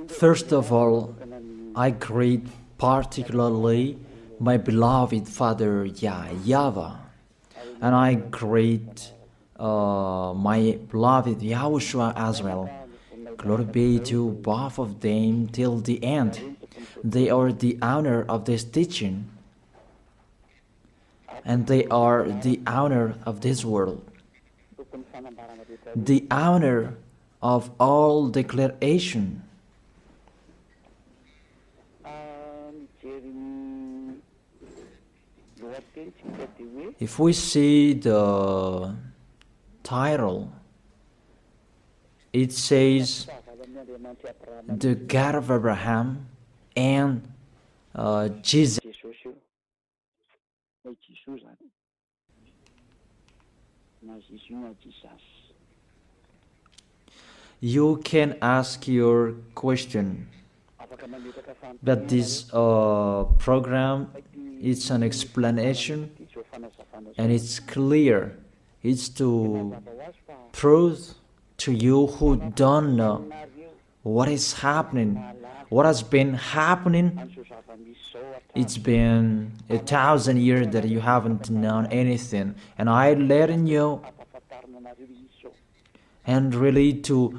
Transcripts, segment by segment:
First of all, I greet particularly my beloved Father YAHVAH, and I greet my beloved YAHOSHUA as well. Glory be to both of them till the end. They are the honor of this teaching, and they are the honor of this world, the honor of all declaration. If we see the title, it says the God of Abraham and Jesus. You can ask your question, but this program, it's an explanation, and it's clear. It's to prove to you who don't know what is happening, what has been happening. It's been 1,000 years that you haven't known anything, and I'm letting you, and really to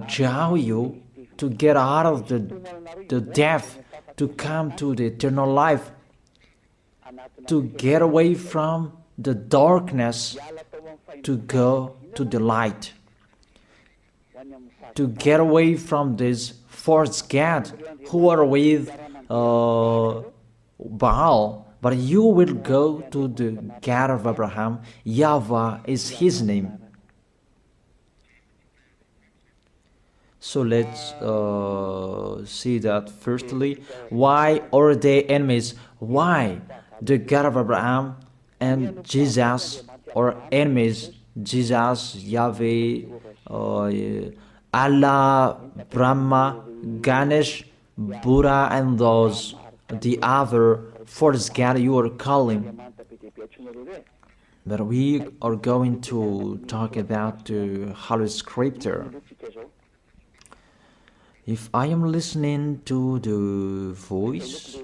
draw you to get out of the death, to come to the eternal life, to get away from the darkness, to go to the light, to get away from this false god who are with Baal, but you will go to the God of Abraham. YAHVAH is his name. So let's see that firstly. Why are they enemies? Why the God of Abraham and Jesus are enemies? Jesus, Yahweh, Allah, Brahma, Ganesh, Buddha, and those, the other false god you are calling. But we are going to talk about the Holy Scripture. If I am listening to the voice,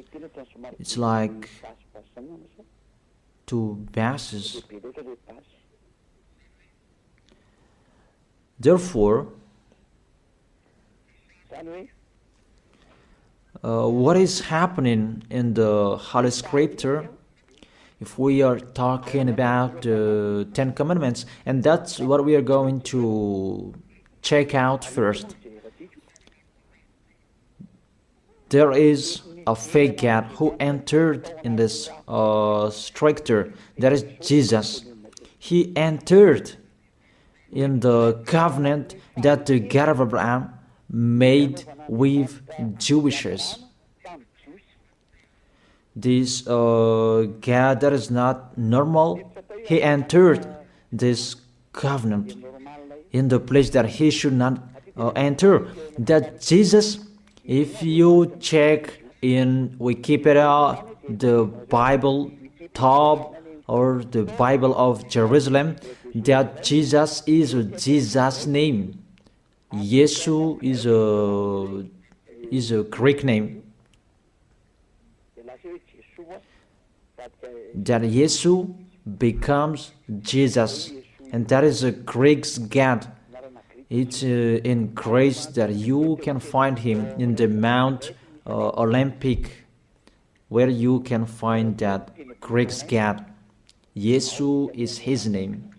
it's like two basses. Therefore, what is happening in the Holy Scripture? If we are talking about the 10 Commandments, and that's what we are going to check out first. There is a fake God who entered in this structure. That is Jesus. He entered in the covenant that the God of Abraham made with Jewishes. This God that is not normal, he entered this covenant in the place that he should not enter. That Jesus, if you check in Wikipedia, the Bible top or the Bible of Jerusalem, that Jesus is Jesus' name. Yesu is a Greek name. That Yesu becomes Jesus, and that is a Greek God. It's in grace that you can find him in the Mount Olympic, where you can find that Greek God. Yesu is his name.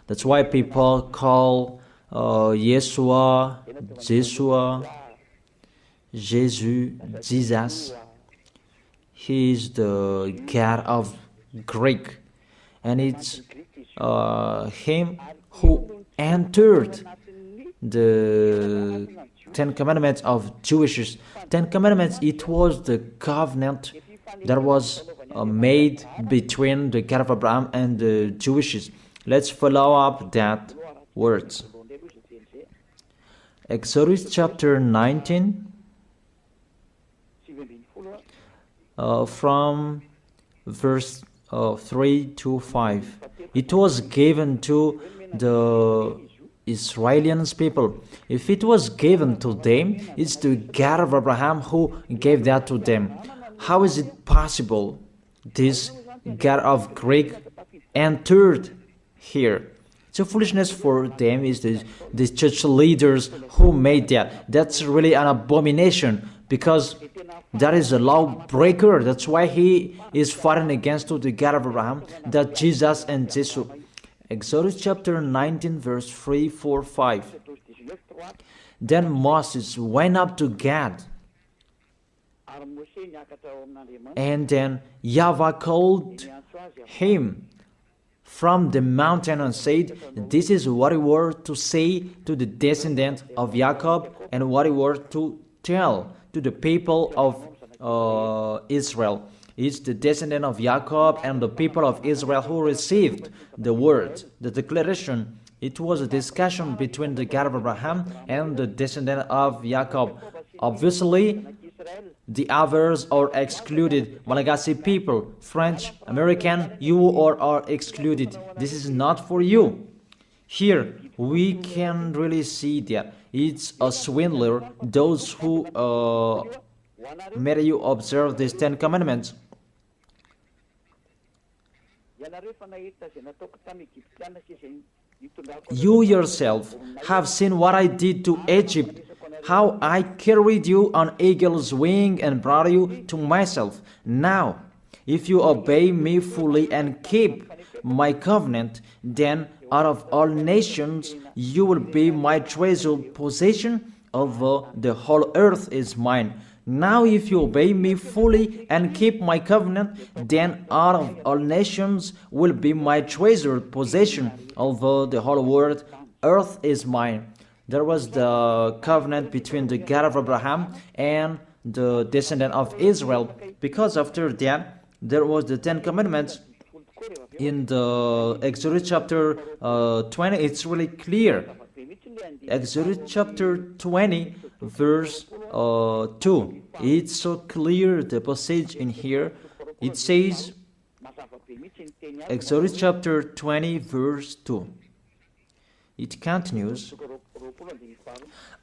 That's why people call Yeshua, Jeshua, Jesus, Jesus. He is the God of Greek, and it's him who entered the 10 Commandments of Jewish. 10 Commandments, it was the covenant that was made between the God of Abraham and the Jewishes. Let's follow up that words. Exodus chapter 19, from verse 3 to 5. It was given to the Israelians people. If it was given to them, it's the God of Abraham who gave that to them. How is it possible this God of Greek entered here? It's a foolishness for them. Is the church leaders who made that. That's really an abomination, because that is a lawbreaker. That's why he is fighting against the God of Abraham, that Jesus and Jesus. Exodus chapter 19 verse 3, 4, 5. Then Moses went up to Gad, and then YAHVAH called him from the mountain and said, this is what you were to say to the descendant of Jacob, and what you were to tell to the people of Israel. It's the descendant of Jacob and the people of Israel who received the word, the declaration. It was a discussion between the God of Abraham and the descendant of Jacob. Obviously, the others are excluded. Malagasy people, French, American, you are excluded. This is not for you. Here, we can really see that it's a swindler, those who made you observe these 10 commandments. You yourself have seen what I did to Egypt, how I carried you on eagle's wing and brought you to myself. Now, if you obey me fully and keep my covenant, then out of all nations you will be my treasured possession, although the whole earth is mine. Now if you obey me fully and keep my covenant, then out of all nations will be my treasured possession, although the whole world, earth is mine. There was the covenant between the God of Abraham and the descendant of Israel, because after that, there was the 10 commandments. In the Exodus chapter 20, it's really clear. Exodus chapter 20, verse 2. It's so clear, the passage in here. It says, Exodus chapter 20, verse 2. It continues,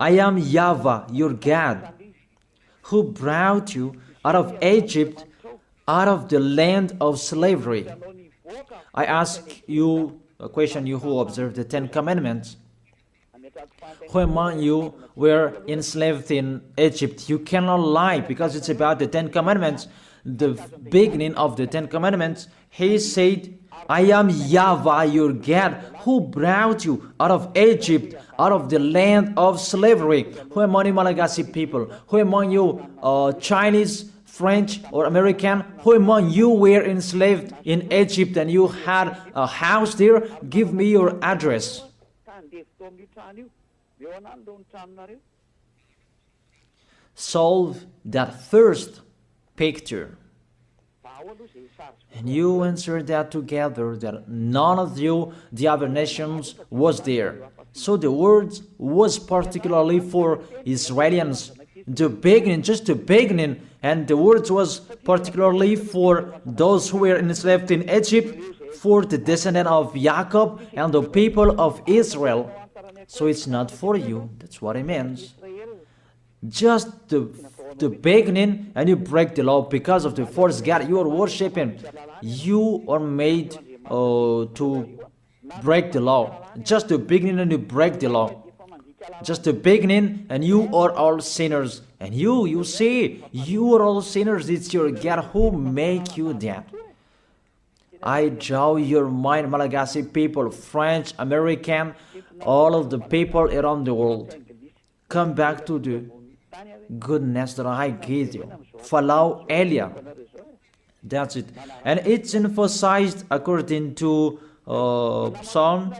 I am YAHVAH, your God, who brought you out of Egypt, out of the land of slavery. I ask you a question, you who observe the 10 commandments. Who among you were enslaved in Egypt? You cannot lie, because it's about the 10 commandments. The beginning of the 10 commandments, he said, I am YAHVAH, your God, who brought you out of Egypt, out of the land of slavery. Who among you Malagasy people? Who among you Chinese, French, or American? Who among you were enslaved in Egypt and you had a house there? Give me your address. Solve that first picture. And you answer that together, that none of you, the other nations, was there. So the words was particularly for Israelians. The beginning, just the beginning, and the words was particularly for those who were enslaved in Egypt, for the descendant of Jacob and the people of Israel. So it's not for you. That's what it means. Just the beginning, and you break the law because of the false God you are worshiping. You are made to break the law. Just the beginning, and you break the law. Just the beginning, and you are all sinners. And you see, you are all sinners. It's your God who make you that. I draw your mind, Malagasy people, French, American, all of the people around the world. Come back to the goodness that I give you. Follow Elia. That's it. And it's emphasized according to Psalm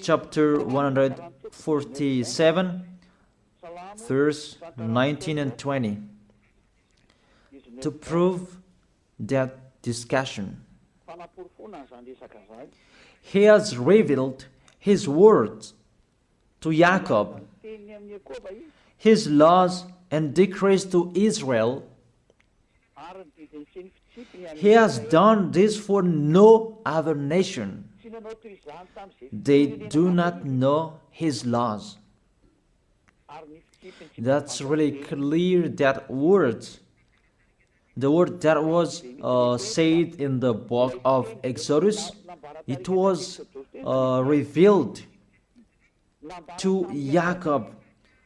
chapter 147, verse 19 and 20. To prove that discussion, he has revealed his words to Jacob, his laws and decrees to Israel. He has done this for no other nation. They do not know His laws. That's really clear, that word. The word that was said in the book of Exodus, it was revealed to Jacob,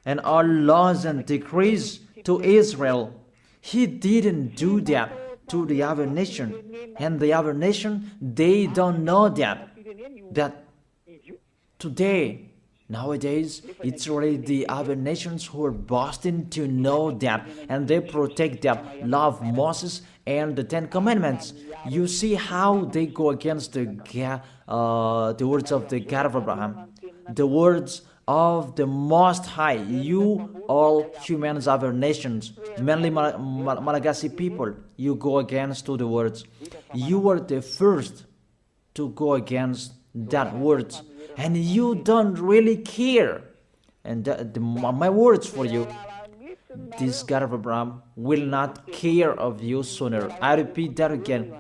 and all laws and decrees to Israel. He didn't do that to the other nation, and the other nation, they don't know that today, nowadays, it's really the other nations who are boasting to know that, and they protect that, love Moses and the Ten Commandments. You see how they go against the words of the God of Abraham, the words of the Most High. You, all humans, other nations, mainly Malagasy people, you go against to the words. You were the first to go against that words, and you don't really care. And my words for you, this God of Abraham will not care of you sooner. I repeat that again.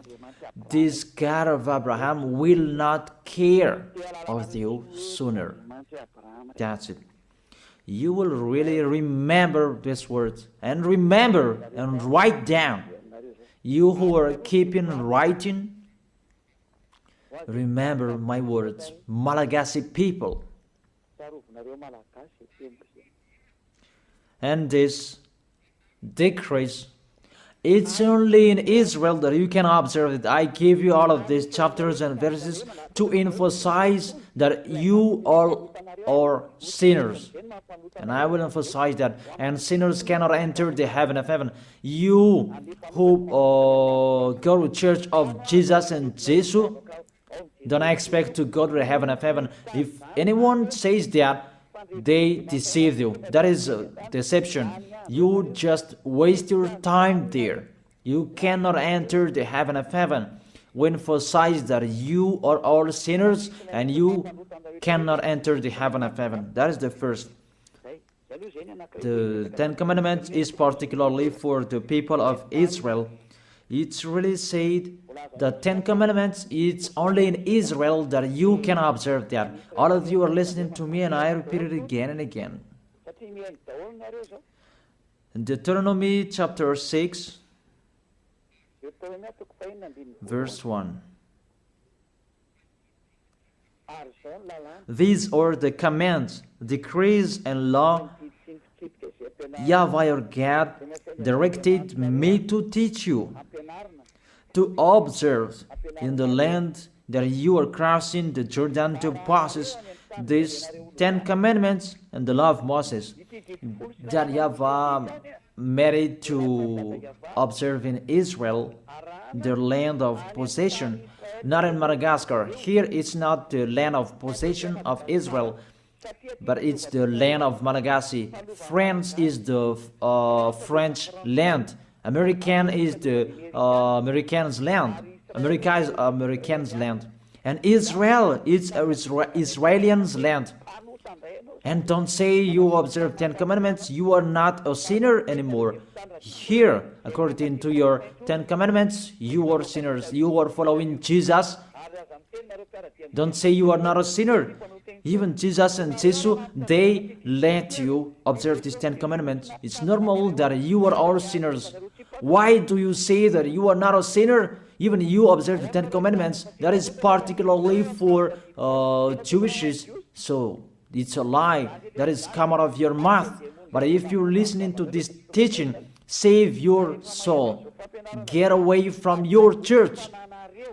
This God of Abraham will not care of you sooner. That's it. You will really remember these words, and remember and write down. You who are keeping writing, remember my words, Malagasy people. And this decrease, it's only in Israel that you can observe it. I give you all of these chapters and verses to emphasize that you all are sinners. And I will emphasize that. And sinners cannot enter the heaven of heaven. You who go to church of Jesus and Jesus, don't expect to go to the heaven of heaven. If anyone says that, they deceive you. That is deception. You just waste your time there. You cannot enter the heaven of heaven. We emphasize that you are all sinners and you cannot enter the heaven of heaven. That is the first. The Ten Commandments is particularly for the people of Israel. It's really said the Ten Commandments, it's only in Israel that you can observe that. All of you are listening to me, and I repeat it again and again. In Deuteronomy chapter 6, verse 1. These are the commands, decrees, and law YAHVAH your God directed me to teach you, to observe in the land that you are crossing the Jordan to possess these 10 commandments and the law of Moses, that YAHVAH made it to observe in Israel, their land of possession, not in Madagascar. Here it's not the land of possession of Israel, but it's the land of Malagasy. France is the French land. American is the American's land. America is American's land. And Israel is Israelians' land. And don't say you observe 10 commandments, you are not a sinner anymore. Here, according to your 10 commandments, you are sinners. You are following Jesus. Don't say you are not a sinner. Even Jesus and Jesus, they let you observe these 10 commandments. It's normal that you are all sinners. Why do you say that you are not a sinner? Even you observe the 10 commandments. That is particularly for Jewishes. So it's a lie that is come out of your mouth. But if you're listening to this teaching, save your soul. Get away from your church.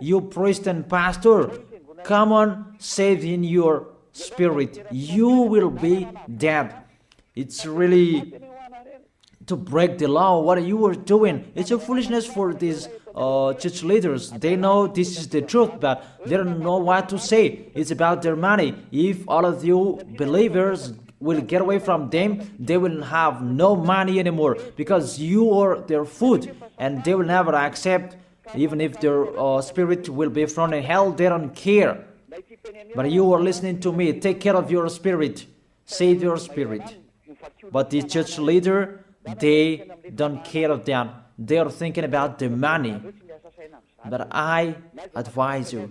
You priest and pastor, come on, save in your spirit. You will be dead. It's really to break the law. What you are doing, it's a foolishness for these church leaders. They know this is the truth, but they don't know what to say. It's about their money. If all of you believers will get away from them, they will have no money anymore, because you are their food, and they will never accept. Even if their spirit will be thrown in hell, they don't care. But you are listening to me. Take care of your spirit. Save your spirit. But the church leader, they don't care of that. They are thinking about the money. But I advise you,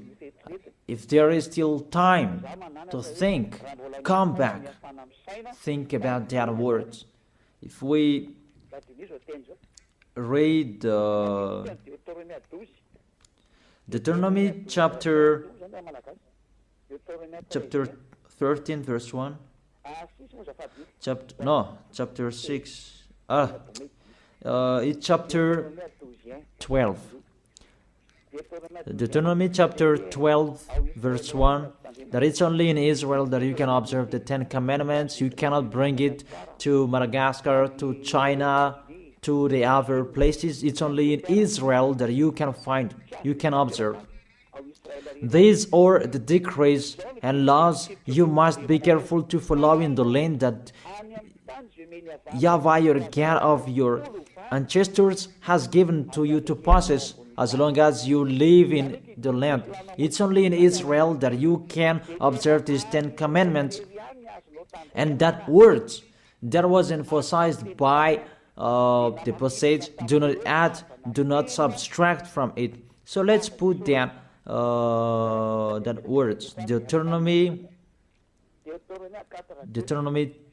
If there is still time to think, come back, think about that words. If we read Deuteronomy chapter 13 verse 1, chapter 6, it's chapter 12. Deuteronomy chapter 12 verse 1, that it's only in Israel that you can observe the 10 commandments. You cannot bring it to Madagascar, to China, to the other places. It's only in Israel that you can find, you can observe. These are the decrees and laws you must be careful to follow in the land that YAHVAH, your God of your ancestors, has given to you to possess, as long as you live in the land. It's only in Israel that you can observe these 10 commandments. And that word that was emphasized by the passage, do not add, do not subtract from it. So let's put that words, Deuteronomy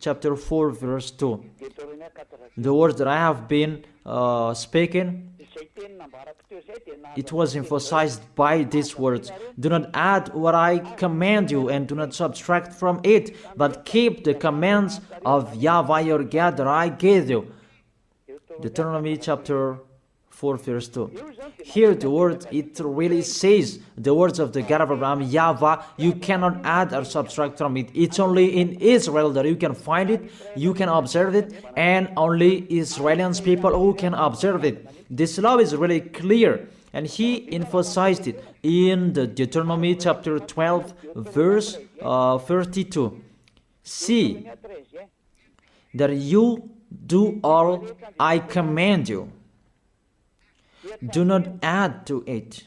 chapter 4 verse 2. The words that I have been speaking, it was emphasized by these words. Do not add what I command you, and do not subtract from it, but keep the commands of YAHVAH your God that I gave you. Deuteronomy chapter 4 verse 2. Here the word, it really says, the words of the God of Abraham, YAHVAH, you cannot add or subtract from it. It's only in Israel that you can find it, you can observe it, and only Israelians people who can observe it. This law is really clear, and he emphasized it in the Deuteronomy chapter 12 verse 32. See that you do all I command you. Do not add to it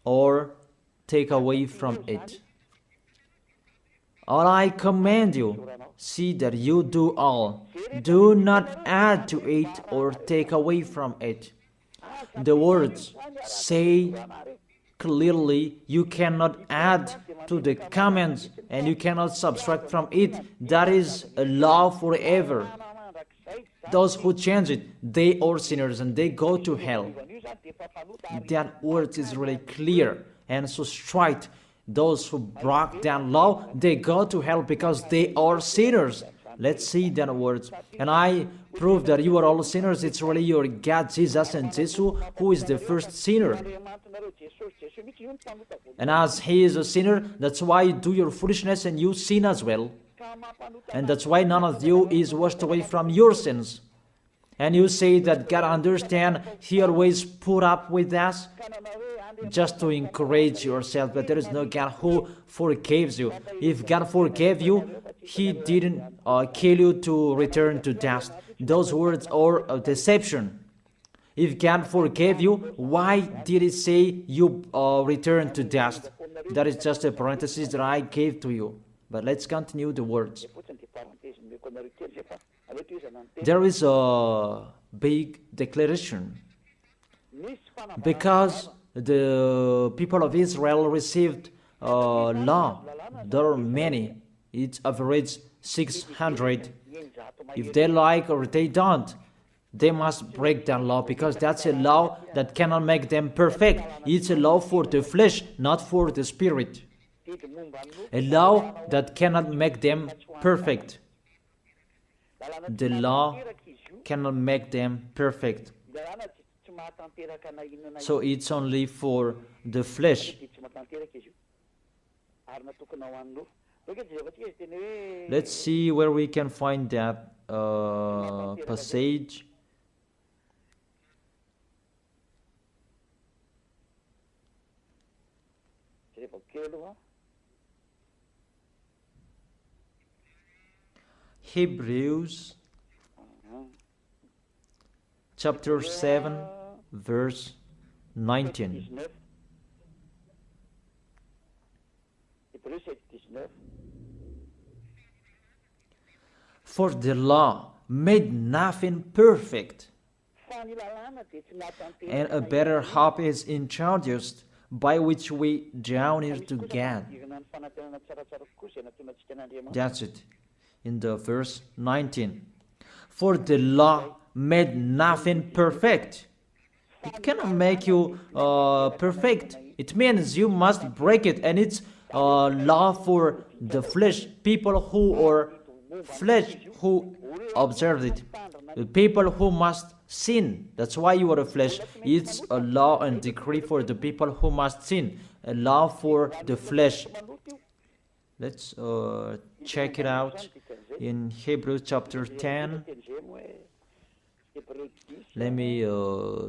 or take away from it. All I command you, see that you do all. Do not add to it or take away from it. The words say clearly you cannot add to the commands and you cannot subtract from it. That is a law forever. Those who change it, they are sinners and they go to hell. That word is really clear and so straight. Those who broke that law, they go to hell because they are sinners. Let's see that words. And I prove that you are all sinners. It's really your God, Jesus and Jesus, who is the first sinner. And as he is a sinner, that's why you do your foolishness and you sin as well. And that's why none of you is washed away from your sins. And you say that God understands, he always put up with us, just to encourage yourself, but there is no God who forgives you. If God forgave you, he didn't kill you to return to dust. Those words are a deception. If God forgave you, why did he say you return to dust? That is just a parenthesis that I gave to you. But let's continue the words. There is a big declaration. Because the people of Israel received law, there are many. It's average 600. If they like or they don't, they must break that law, because that's a law that cannot make them perfect. It's a law for the flesh, not for the spirit. A law that cannot make them perfect. The law cannot make them perfect. So it's only for the flesh. Let's see where we can find that passage. Hebrews chapter 7 verse 19. For the law made nothing perfect, and a better hope is introduced by which we draw near to God. That's it. In the verse 19. For the law made nothing perfect. It cannot make you perfect. It means you must break it, and it's law for the flesh, people who are flesh who observe it. The people who must sin. That's why you are a flesh. It's a law and decree for the people who must sin. A law for the flesh. Let's check it out in Hebrews chapter 10. Let me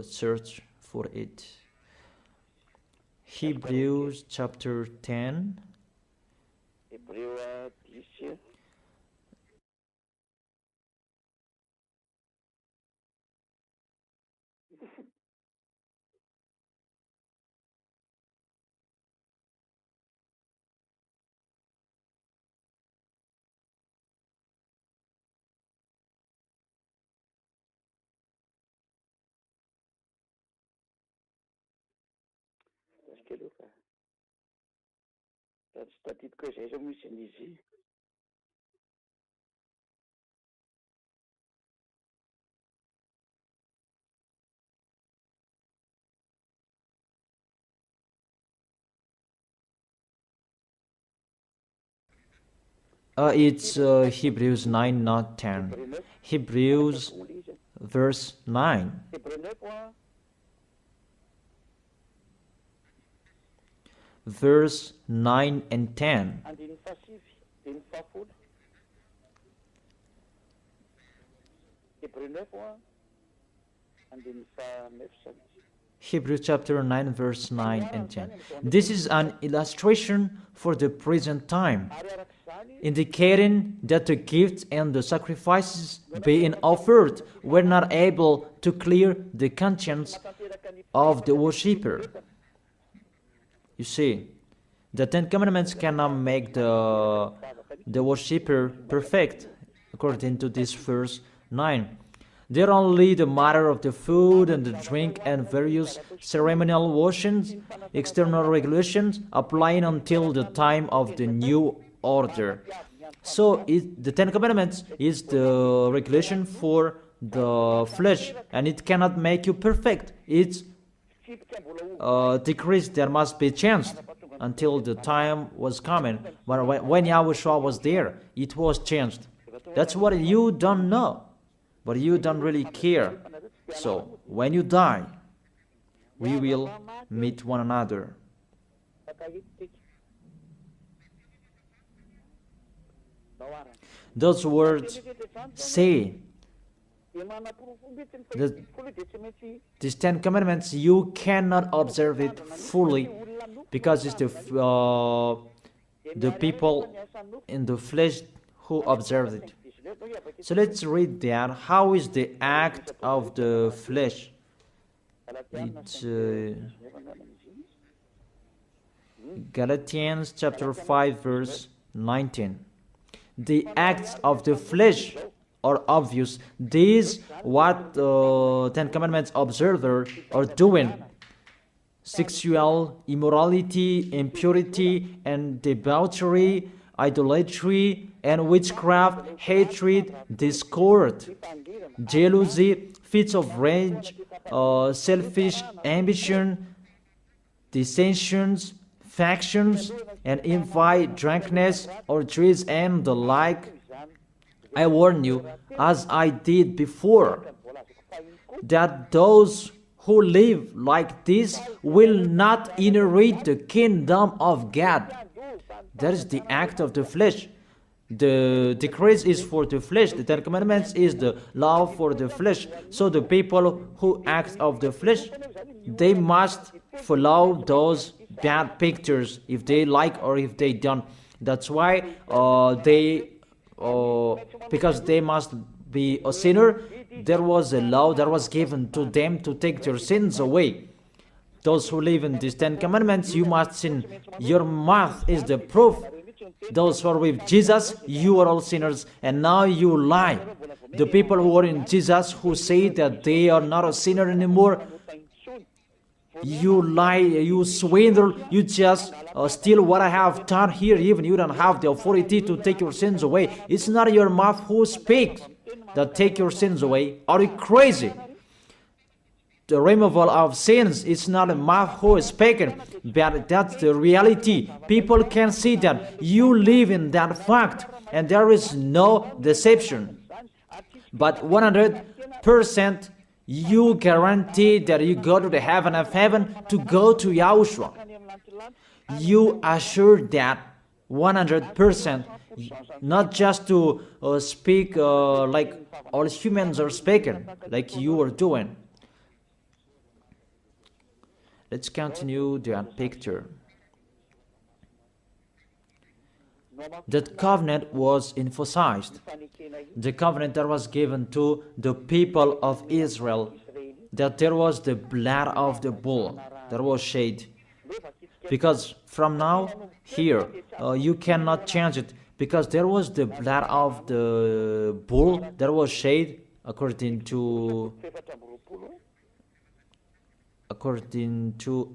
search for it. Hebrews chapter 10. It's Hebrews 9, not 10. Hebrews verse 9. Verse 9 and 10. Hebrews chapter 9, verse 9 and 10. This is an illustration for the present time, indicating that the gifts and the sacrifices being offered were not able to clear the conscience of the worshipper. You see, the Ten Commandments cannot make the worshipper perfect, according to this verse 9. They're only the matter of the food and the drink and various ceremonial washings, external regulations applying until the time of the new order. So the Ten Commandments is the regulation for the flesh, and it cannot make you perfect. It's decrease that must be changed until the time was coming. But when YAHVAH was there, it was changed. That's what you don't know, but you don't really care. So when you die, we will meet one another. Those words say that these Ten Commandments, you cannot observe it fully because it's the people in the flesh who observe it. So let's read that. How is the act of the flesh? It's Galatians chapter 5 verse 19. The acts of the flesh are obvious. These what Ten Commandments observers are doing: sexual immorality, impurity, and debauchery, idolatry, and witchcraft, hatred, discord, jealousy, fits of rage, selfish ambition, dissensions, factions, and envy, drunkenness, orgies, and the like. I warn you, as I did before, that those who live like this will not inherit the kingdom of God. That is the act of the flesh. The decrease is for the flesh. The Ten Commandments is the law for the flesh. So the people who act of the flesh, they must follow those bad pictures if they like or if they don't. That's why because they must be a sinner, there was a law that was given to them to take their sins away. Those who live in these Ten Commandments, you must sin. Your mouth is the proof. Those who are with Jesus, you are all sinners, and now you lie. The people who are in Jesus, who say that they are not a sinner anymore, You lie, you swindle, you just steal what I have done here. Even you don't have the authority to take your sins away. It's not your mouth who speaks that take your sins away. Are you crazy? The removal of sins is not a mouth who is speaking, but that's the reality. People can see that you live in that fact, and there is no deception. But 100% you guarantee that you go to the heaven of heaven to go to Yahushua. You assure that 100%, not just to speak like all humans are speaking, like you are doing. Let's continue that picture. That covenant was emphasized. The covenant that was given to the people of Israel, that there was the blood of the bull that was shed. Because from now, here, you cannot change it, because there was the blood of the bull that was shed according to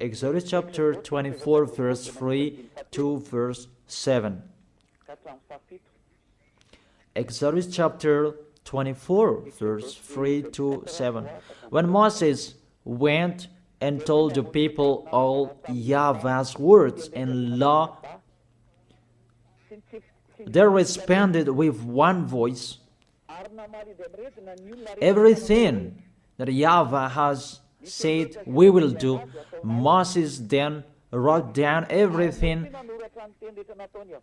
Exodus chapter 24, verse 3 to verse 7. Exodus chapter 24, verse 3 to 7. When Moses went and told the people all YAHVAH's words and law, they responded with one voice. Everything that YAHVAH has said we will do. Moses then wrote down everything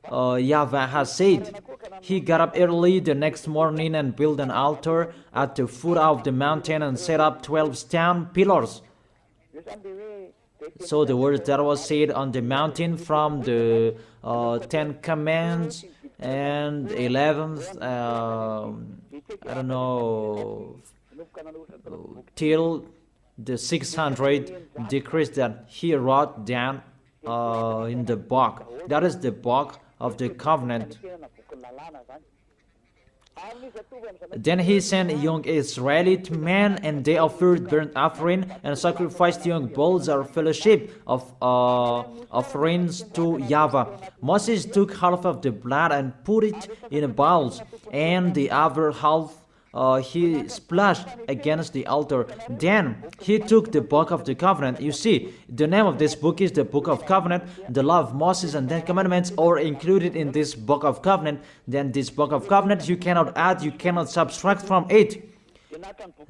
YAHVAH has said. He got up early the next morning and built an altar at the foot of the mountain and set up 12 stone pillars. So the words that was said on the mountain from the 10 Commandments and 11th, I don't know, till the 600 decrees that he wrote down in the book. That is the book of the covenant. Then he sent young Israelite men, and they offered burnt offering and sacrificed young bulls or fellowship of offerings to YAHVAH. Moses took half of the blood and put it in bowls, and the other half he splashed against the altar. Then he took the book of the covenant. You see, the name of this book is the book of covenant. The law of Moses and 10 commandments are included in this book of covenant. Then this book of covenant, you cannot add, you cannot subtract from it.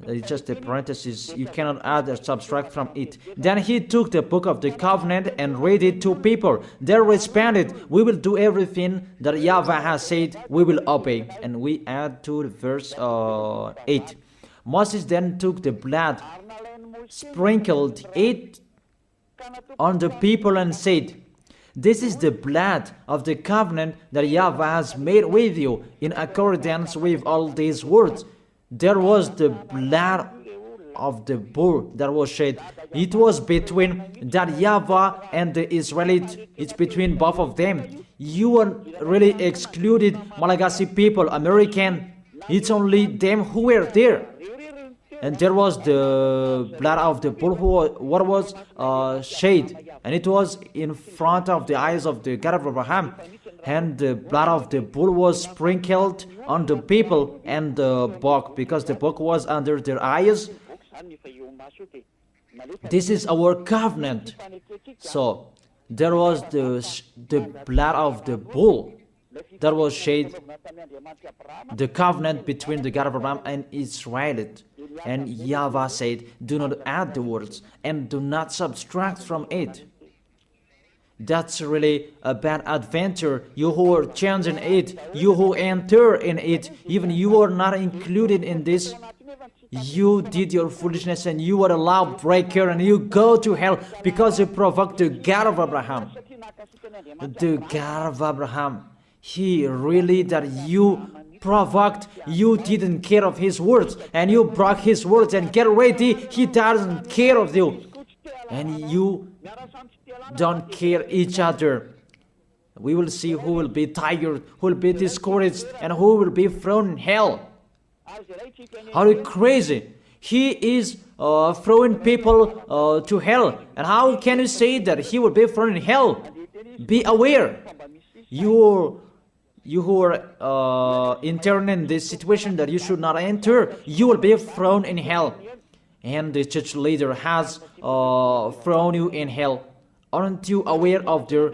It's just a parenthesis. You cannot add or subtract from it. Then he took the book of the covenant and read it to people. They responded, we will do everything that YAHVAH has said, we will obey. And we add to verse 8. Moses then took the blood, sprinkled it on the people and said, this is the blood of the covenant that YAHVAH has made with you in accordance with all these words. There was the blood of the bull that was shed. It was between that YAHVAH and the Israelite. It's between both of them. You are really excluded Malagasy people, American. It's only them who were there. And there was the blood of the bull what was shed. And it was in front of the eyes of the God of Abraham. And the blood of the bull was sprinkled on the people and the book, because the book was under their eyes. This is our covenant. So there was the blood of the bull that was shed, the covenant between the God of Abraham and Israel. And YAHVAH said, do not add the words and do not subtract from it. That's really a bad adventure. You who are changing it, you who enter in it, even you are not included in this. You did your foolishness and you are a lawbreaker and you go to hell because you provoked the God of Abraham. The God of Abraham, he really that you provoked, you didn't care of his words and you broke his words, and get ready, he doesn't care of you. And you don't care each other. We will see who will be tired, who will be discouraged, and who will be thrown in hell. Are you crazy? He is throwing people to hell. And how can you say that he will be thrown in hell? Be aware. You who are entering in this situation that you should not enter, you will be thrown in hell. And the church leader has thrown you in hell. Aren't you aware of their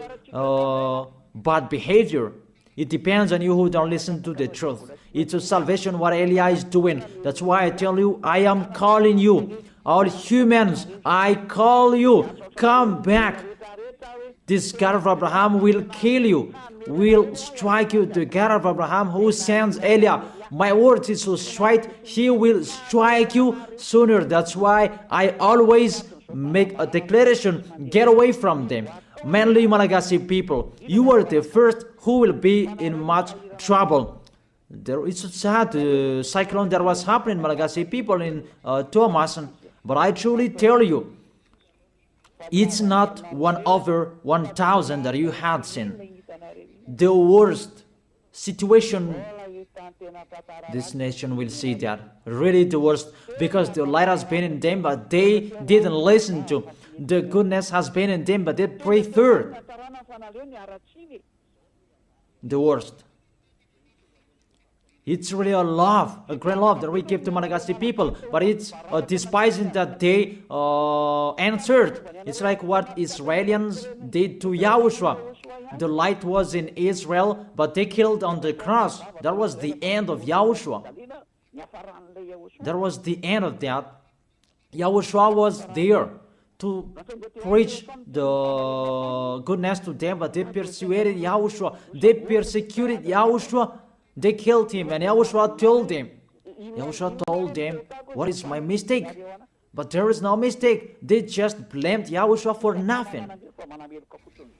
bad behavior? It depends on you who don't listen to the truth. It's a salvation what Elia is doing. That's why I tell you, I am calling you. All humans, I call you. Come back. This God of Abraham will kill you, will strike you. The God of Abraham who sends Elia, my word is so straight, he will strike you sooner. That's why I always make a declaration, get away from them. Mainly Malagasy people, you are the first who will be in much trouble. There is a sad cyclone that was happening in Malagasy people in Thomas, but I truly tell you, it's not 1 over 1,000 that you had seen. The worst situation, this nation will see that. Really the worst, because the light has been in them, but they didn't listen to. The goodness has been in them, but they preferred the worst. It's really a love, a great love that we give to Malagasy people, but it's despising that they answered. It's like what Israelis did to YAHOSHUA. The light was in Israel, but they killed on the cross. That was the end of YAHOSHUA. That was the end of that. YAHOSHUA was there to preach the goodness to them, but they persuaded YAHOSHUA. They persecuted YAHOSHUA. They killed him, and YAHOSHUA told them, what is my mistake? But there is no mistake. They just blamed YAHOSHUA for nothing.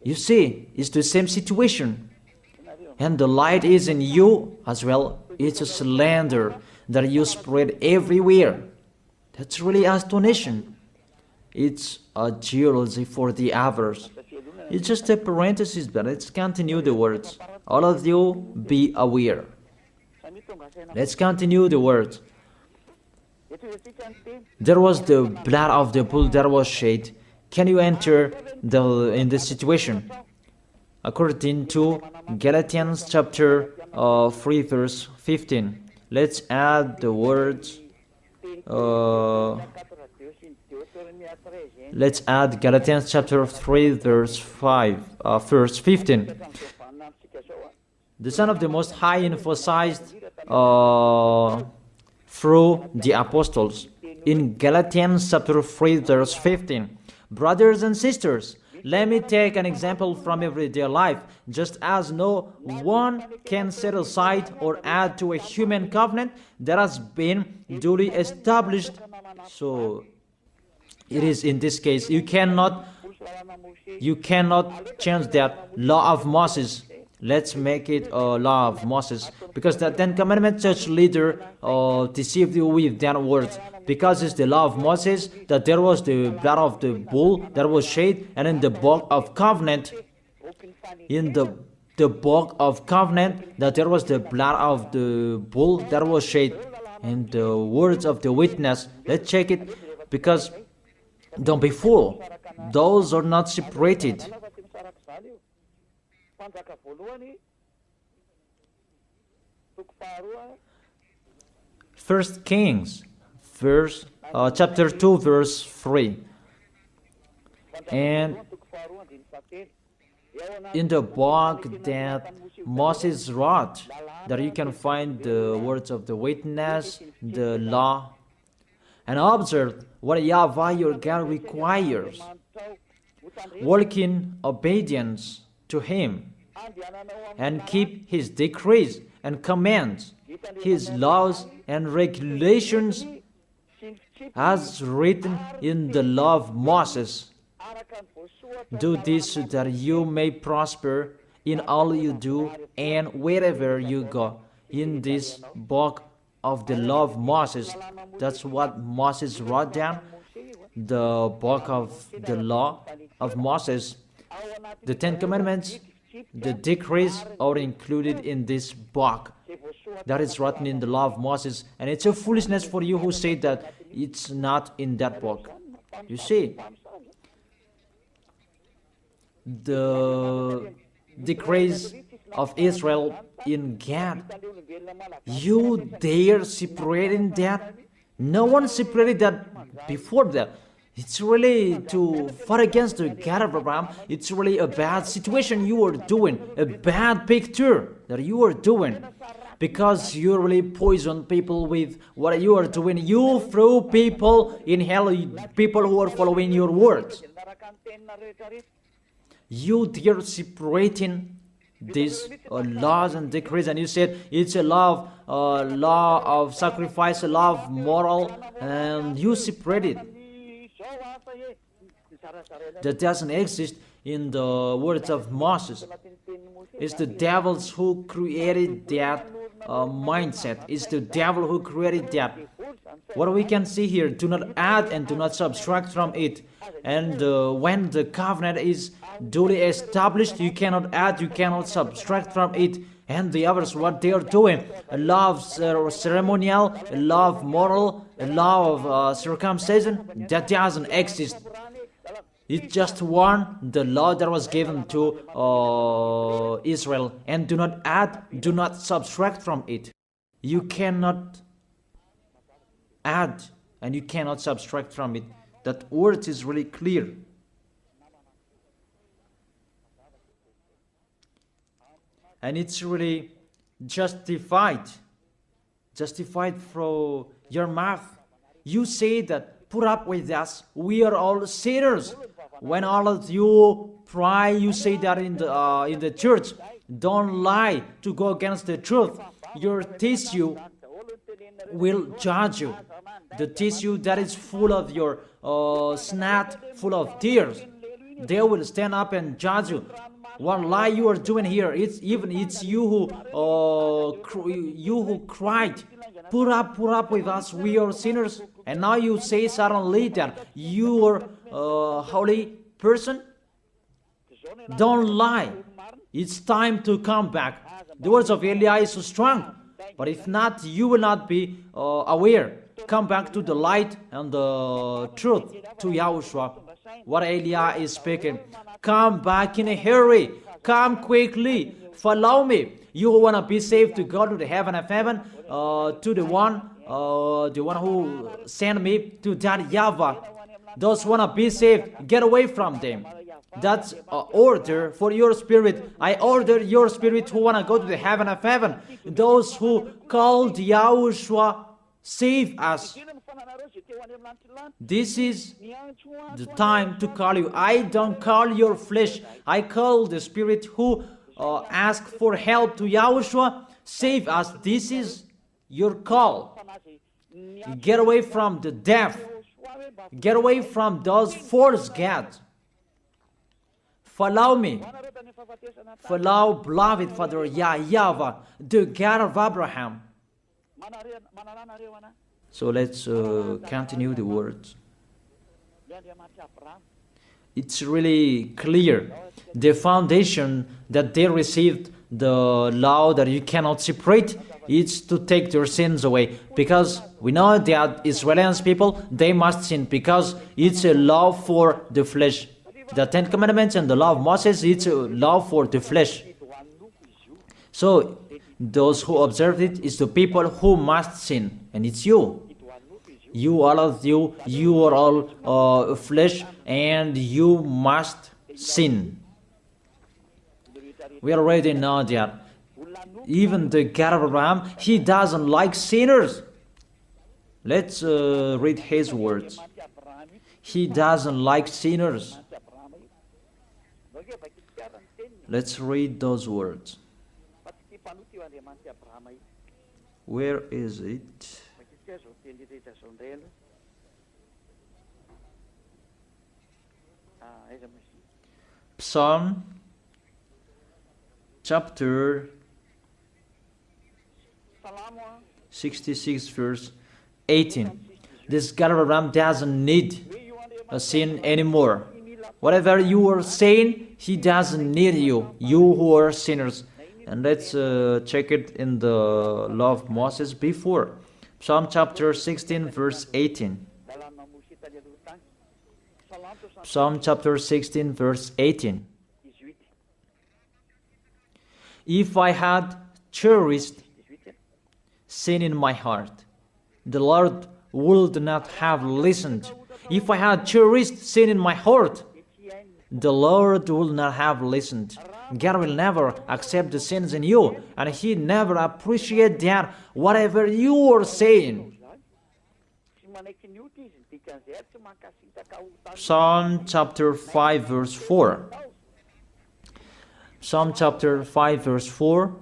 You see, it's the same situation. And the light is in you as well. It's a slander that you spread everywhere. That's really astonishing. It's a jealousy for the others. It's just a parenthesis, but let's continue the words. All of you, be aware. Let's continue the words. There was the blood of the bull that was shed. Can you enter in this situation? According to Galatians chapter 3 verse 15. Let's add the words. Let's add Galatians chapter 3 verse 15. The Son of the Most High emphasized through the apostles in Galatians chapter 3 verse 15. Brothers and sisters, let me take an example from everyday life. Just as no one can set aside or add to a human covenant that has been duly established, so it is in this case, you cannot change that law of Moses. Let's make it a law of Moses, because the Ten Commandments church leader deceived you with that words. Because it's the law of Moses that there was the blood of the bull that was shed, and in the book of covenant, the book of covenant, that there was the blood of the bull that was shed, and the words of the witness. Let's check it, because don't be fooled. Those are not separated. First Kings, chapter 2, verse 3. And in the book that Moses wrote, that you can find the words of the witness, the law, and observe what YAHVAH your God requires. Walk in obedience to Him, and keep His decrees and commands, His laws and regulations, as written in the law of Moses. Do this so that you may prosper in all you do and wherever you go. In this book of the law of Moses, that's what Moses wrote down, the book of the law of Moses. The Ten Commandments, the decrees are included in this book. that is written in the law of Moses, and it's a foolishness for you who say that it's not in that book. You see, the decrees of Israel in Gad, you dare separating that? No one separated that before that. It's really to fight against the God of Abraham. It's really a bad situation you are doing, a bad picture that you are doing, because you really poison people with what you are doing. You throw people in hell, people who are following your words. You dare separating these laws and decrees, and you said it's a law of sacrifice, a law of moral, and you separate it. That doesn't exist in the words of Moses. It's the devils who created that mindset. It's the devil who created that. What we can see here, do not add and do not subtract from it. And when the covenant is duly established, you cannot add, you cannot subtract from it. And the others, what they are doing, a law of ceremonial, a law of moral, a law of circumcision, that doesn't exist. It's just one, the law that was given to Israel. And do not add, do not subtract from it. You cannot add and you cannot subtract from it. That word is really clear. And it's really justified from your mouth. You say that, put up with us, we are all sinners. When all of you pray, you say that in the church. Don't lie to go against the truth. Your tissue will judge you. The tissue that is full of your snot, full of tears, they will stand up and judge you. What lie you are doing here? It's you who cried. Put up with us. We are sinners. And now you say suddenly that you are a holy person. Don't lie. It's time to come back. The words of Eli is so strong. But if not, you will not be aware. Come back to the light and the truth, to Yahushua. What Eli is speaking. Come back in a hurry. Come quickly. Follow me. You who want to be saved, to go to the heaven of heaven, to the one who sent me, to that YAHVAH. Those who want to be saved, get away from them. That's an order for your spirit. I order your spirit who want to go to the heaven of heaven. Those who called Yahushua, save us. This is the time to call you. I don't call your flesh. I call the spirit who ask for help to Yahushua. Save us. This is your call. Get away from the deaf. Get away from those false gods. Follow me. Follow beloved Father YAHVAH, the God of Abraham. So let's continue the words. It's really clear. The foundation that they received, the law that you cannot separate, is to take their sins away. Because we know that Israeli people, they must sin because it's a law for the flesh. The Ten Commandments and the law of Moses, it's a law for the flesh. So those who observe it is the people who must sin, and it's you. You, all of you, you are all flesh, and you must sin. We already know that. Even the God of Abraham, he doesn't like sinners. Let's read his words. He doesn't like sinners. Let's read those words. Where is it? Psalm chapter 66 verse 18. This God of Abraham doesn't need a sin anymore. Whatever you are saying, he doesn't need you. You who are sinners. And let's check it in the law of Moses before. Psalm chapter 16 verse 18. Psalm chapter 16 verse 18. If I had cherished sin in my heart, the Lord would not have listened. If I had cherished sin in my heart, the Lord will not have listened. God will never accept the sins in you, and He never appreciates that whatever you are saying. Psalm chapter 5 verse 4. Psalm chapter 5 verse 4.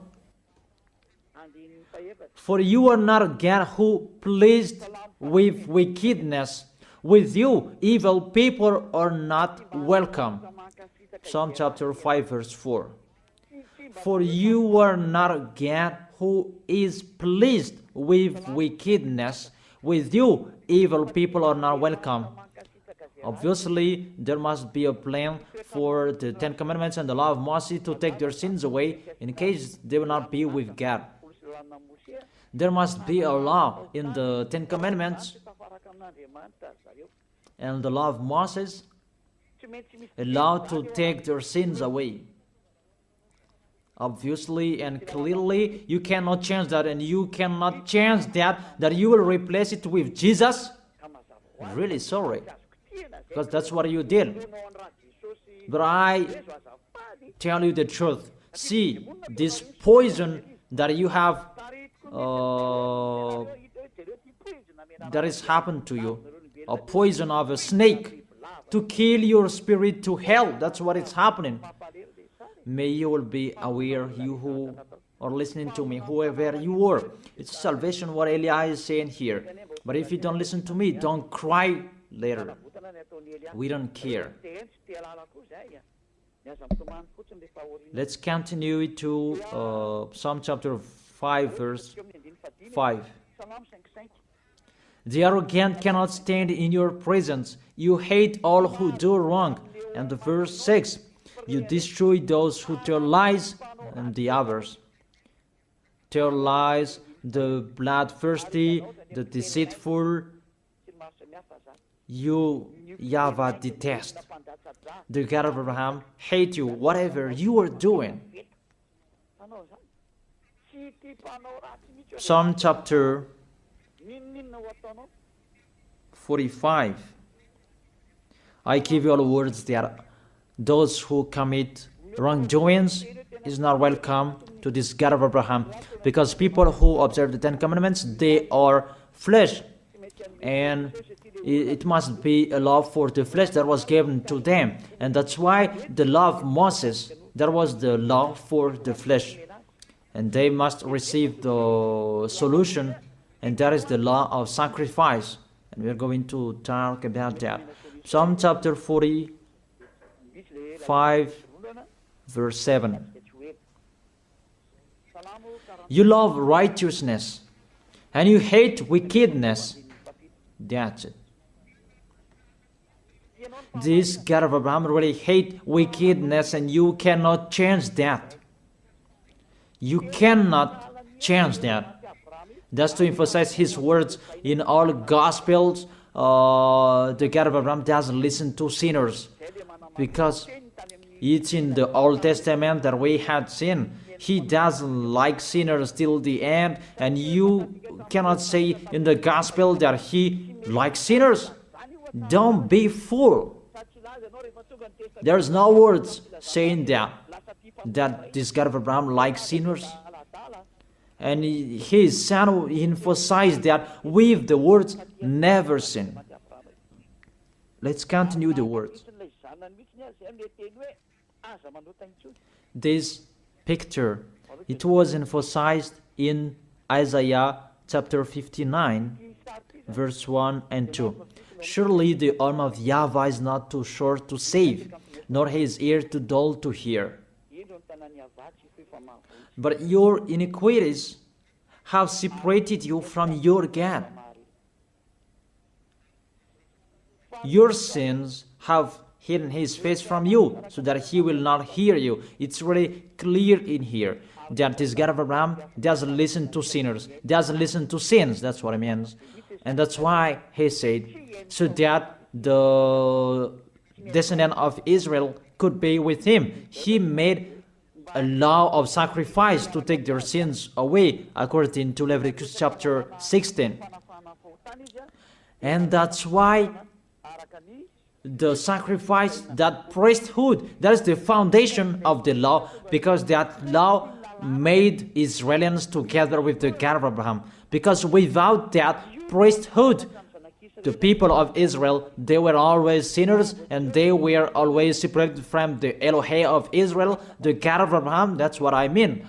For you are not a God who pleased with wickedness. With you, evil people are not welcome. Psalm chapter 5 verse 4. For you are not a God who is pleased with wickedness. With you, evil people are not welcome. Obviously, there must be a plan for the Ten Commandments and the law of Moses to take their sins away in case they will not be with God. There must be a law in the Ten Commandments and the law of Moses, a law to take their sins away. Obviously and clearly, you cannot change that, and you cannot change that you will replace it with Jesus. Really sorry, because that's what you did. But I tell you the truth. See, this poison that you have, that has happened to you, a poison of a snake to kill your spirit to hell. That's what is happening. May you will be aware, you who are listening to me, whoever you are. It's salvation what Eli is saying here. But if you don't listen to me, don't cry later. We don't care. Let's continue to Psalm chapter 5 verse 5. The arrogant cannot stand in your presence. You hate all who do wrong. And the verse 6. You destroy those who tell lies, and the others. Tell lies, the bloodthirsty, the deceitful. You, YAHVAH, detest. The God of Abraham hate you, whatever you are doing. Psalm chapter 45. I give you all words that those who commit wrongdoings is not welcome to this God of Abraham, because people who observe the Ten Commandments, they are flesh, and it must be a law for the flesh that was given to them, and that's why the law of Moses, that was the law for the flesh, and they must receive the solution, and that is the law of sacrifice, and we're going to talk about that. Psalm chapter 45 verse 7. You love righteousness and you hate wickedness. That's it. This God of Abraham really hate wickedness, and you cannot change that. You cannot change that. That's to emphasize his words in all Gospels. The God of Abraham doesn't listen to sinners, because it's in the Old Testament that we had sin. He doesn't like sinners till the end, and you cannot say in the Gospel that he likes sinners. Don't be fool. There's no words saying that this God of Abraham likes sinners. And his son emphasized that with the words, never sin. Let's continue the words. This picture, it was emphasized in Isaiah chapter 59, verse 1 and 2. Surely the arm of YAHVAH is not too short to save, nor his ear too dull to hear. But your iniquities have separated you from your God. Your sins have hidden his face from you so that he will not hear you. It's really clear in here that this God of Abraham doesn't listen to sinners, doesn't listen to sins. That's what it means. And that's why he said, so that the descendant of Israel could be with him. He made a law of sacrifice to take their sins away, according to Leviticus chapter 16. And that's why the sacrifice, that priesthood, that is the foundation of the law, because that law made Israelians together with the God of Abraham. Because without that priesthood, the people of Israel, they were always sinners, and they were always separated from the Elohim of Israel, the God of Abraham. That's what I mean.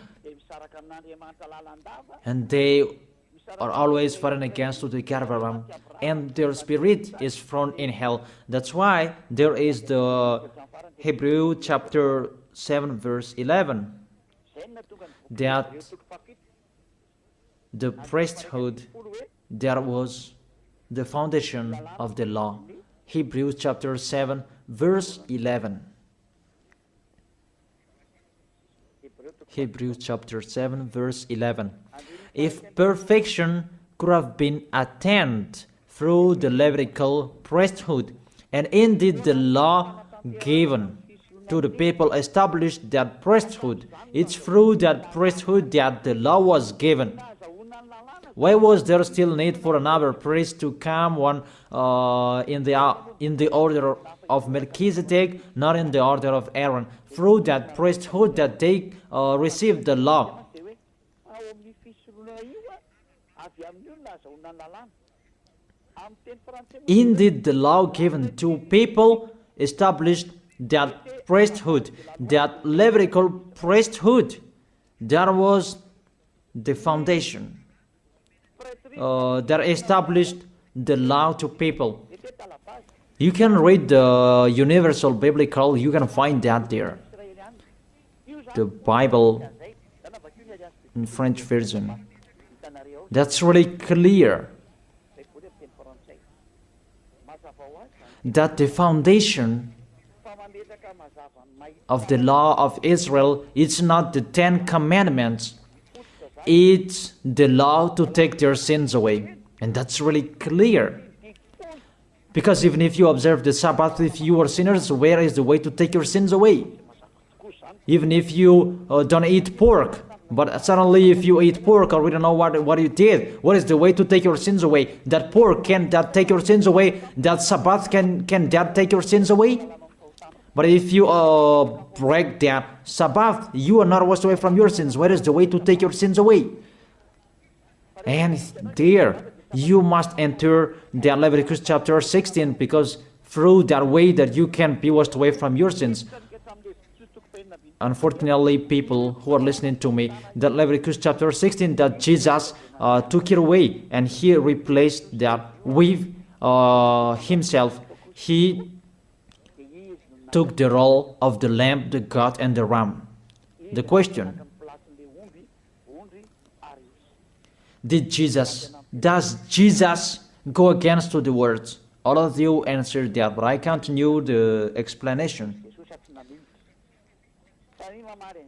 And they are always fighting against the God of Abraham, and their spirit is thrown in hell. That's why there is the Hebrew chapter 7 verse 11, that the priesthood, that was the foundation of the law. Hebrews chapter 7 verse 11. Hebrews chapter 7 verse 11. If perfection could have been attained through the Levitical priesthood, and indeed the law given to the people established that priesthood, it's through that priesthood that the law was given. Why was there still need for another priest to come, one in the order of Melchizedek, not in the order of Aaron? Through that priesthood that they received the law. Indeed, the law given to people established that priesthood, that Levitical priesthood. That was the foundation that established the law to people. You can read the Universal Biblical, you can find that there. The Bible in French version. That's really clear. That the foundation of the law of Israel, it's not the 10 commandments, it's the law to take their sins away. And that's really clear. Because even if you observe the Sabbath, if you are sinners, where is the way to take your sins away? Even if you don't eat pork, but suddenly if you eat pork, or we don't know what you did, what is the way to take your sins away? That pork, can that take your sins away? That Sabbath, can that take your sins away? But if you break that Sabbath, you are not washed away from your sins. Where is the way to take your sins away? And there, you must enter the Leviticus chapter 16, because through that way that you can be washed away from your sins. Unfortunately, people who are listening to me, that Leviticus chapter 16, that Jesus took it away, and he replaced that with himself. He took the role of the lamb, the goat, and the ram. The question: does Jesus go against the words? All of you answered that, but I continue the explanation.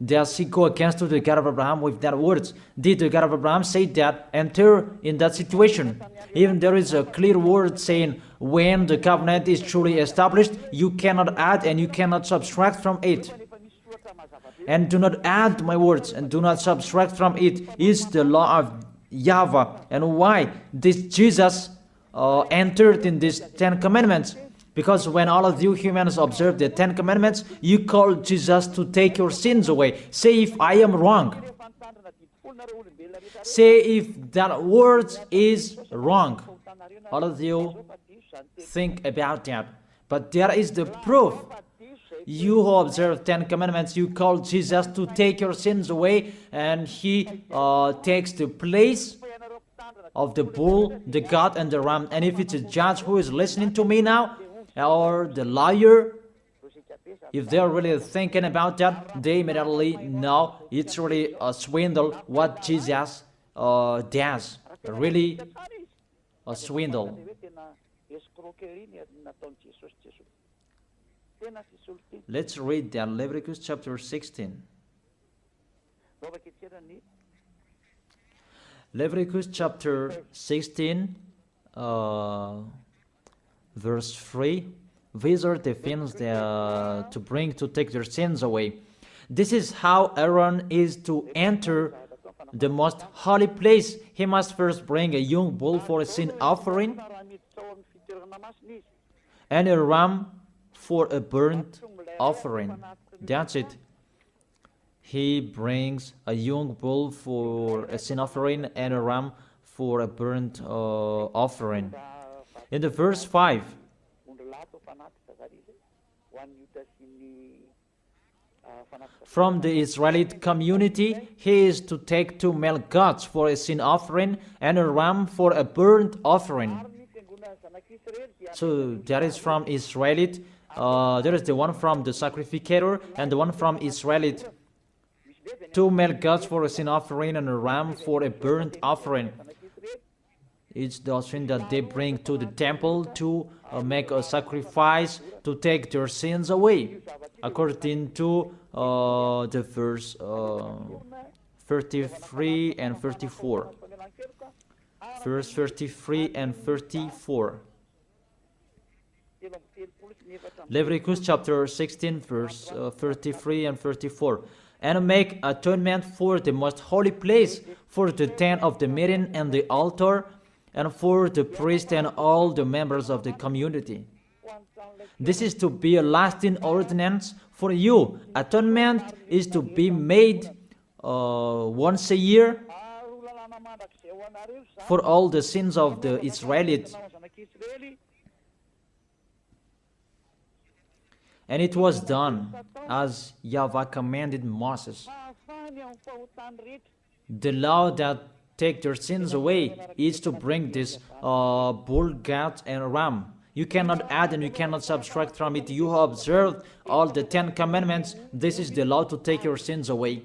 Does he go against the God of Abraham with that words? Did the God of Abraham say that enter in that situation? Even there is a clear word saying when the covenant is truly established, you cannot add and you cannot subtract from it. And do not add my words and do not subtract from it is the law of YAHVAH. And why this Jesus entered in these 10 commandments? Because when all of you humans observe the 10 commandments, you call Jesus to take your sins away. Say if I am wrong. Say if that word is wrong. All of you think about that. But there is the proof. You who observe 10 commandments, you call Jesus to take your sins away, and he takes the place of the bull, the goat, and the ram. And if it's a judge who is listening to me now, or the lawyer, if they're really thinking about that, they immediately know it's really a swindle what Jesus does. Really a swindle. Let's read that, Leviticus chapter 16. Leviticus chapter 16, verse 3. These are the things to bring to take their sins away. This is how Aaron is to enter the most holy place. He must first bring a young bull for a sin offering and a ram for a burnt offering. That's it. He brings a young bull for a sin offering and a ram for a burnt offering. In the verse 5, from the Israelite community, he is to take 2 male goats for a sin offering and a ram for a burnt offering. So that is from Israelite. There is the one from the sacrificator and the one from Israelite. 2 male goats for a sin offering and a ram for a burnt offering. It's the offering that they bring to the temple to make a sacrifice to take their sins away, according to the verse 33 and 34. Verse 33 and 34. Leviticus chapter 16, verse 33 and 34. And make atonement for the most holy place, for the tent of the meeting and the altar, and for the priest and all the members of the community. This is to be a lasting ordinance for you. Atonement is to be made once a year for all the sins of the Israelites. And it was done as YAHVAH commanded Moses. The law that take their sins away is to bring this bull, goat, and ram. You cannot add and you cannot subtract from it. You have observed all the 10 commandments. This is the law to take your sins away.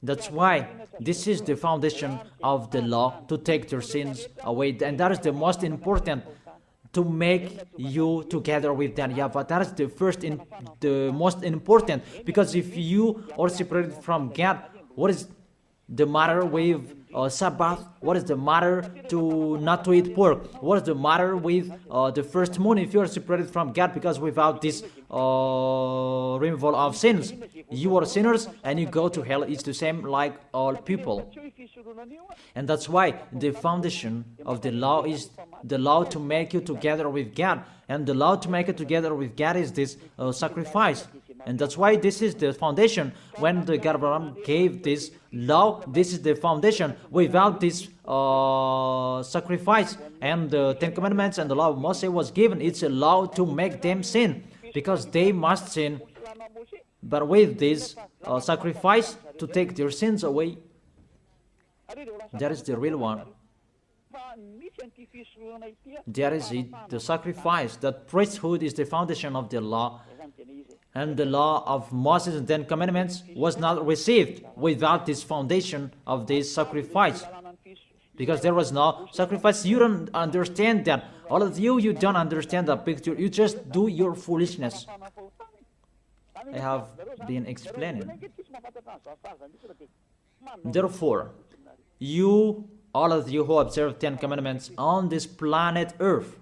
That's why this is the foundation of the law, to take your sins away. And that is the most important, to make you together with that YAHVAH. That is the most important, because if you are separated from God, what is the matter with Sabbath? What is the matter to not to eat pork? What is the matter with the first moon if you are separated from God? Because without this removal of sins, you are sinners and you go to hell. It's the same like all people. And that's why the foundation of the law is the law to make you together with God. And the law to make it together with God is this sacrifice. And that's why this is the foundation. When the God of Abraham gave this law, this is the foundation. Without this sacrifice and the 10 commandments and the law of Moses was given, it's a law to make them sin, because they must sin. But with this sacrifice to take their sins away, that is the real one. That is it, the sacrifice. That priesthood is the foundation of the law. And the law of Moses and 10 commandments was not received without this foundation of this sacrifice. Because there was no sacrifice. You don't understand that. All of you, you don't understand the picture. You just do your foolishness. I have been explaining. Therefore, you, all of you who observe 10 commandments on this planet Earth,